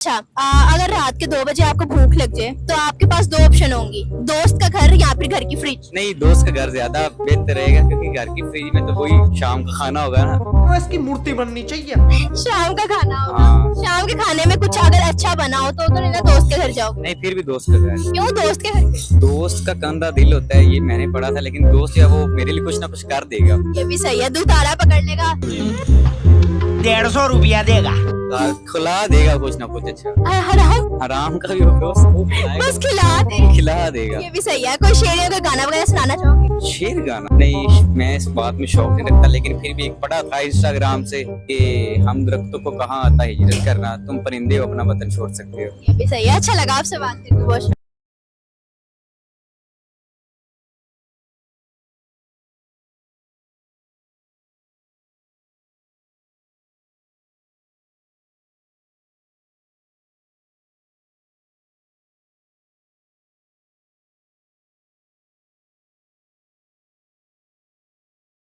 अच्छा, अगर रात के 2 बजे आपको भूख लग जाए तो आपके पास 2 ऑप्शन होंगी, दोस्त का घर या फिर घर की फ्रिज। नहीं, दोस्त का घर ज्यादा बेहतर रहेगा क्योंकि घर की फ्रिज में तो वही शाम का खाना होगा ना। तो इसकी मूर्ति बननी चाहिए। शाम का खाना होगा। हाँ। शाम के खाने में कुछ अगर अच्छा बना हो तो नहीं ना दोस्त के घर जाओ। नहीं, फिर भी दोस्त का घर। क्यों दोस्त के घर? दोस्त का कंधा दिल होता है, ये मैंने पढ़ा था। लेकिन दोस्त या वो मेरे लिए कुछ ना कुछ कर देगा। ये भी सही है, दूतारा पकड़ लेगा। 150 रुपया देगा। खिला देगा कुछ ना कुछ अच्छा। हराम आराम का भी होगा, उसको खिलाएगा। बस खिला दे। खिला देगा। ये भी सही है। कोई शेर या कोई गाना वगैरह सुनाना चाहोगे? शेर गाना नहीं, मैं इस बात में शौक नहीं रखता। लेकिन फिर भी एक पढ़ा था इंस्टाग्राम से कि हम दरख्तों को कहाँ आता है हिजरत करना, तुम परिंदे हो अपना वतन छोड़ सकते हो। ये भी सही है। अच्छा लगा आपसे बात करके बहुत।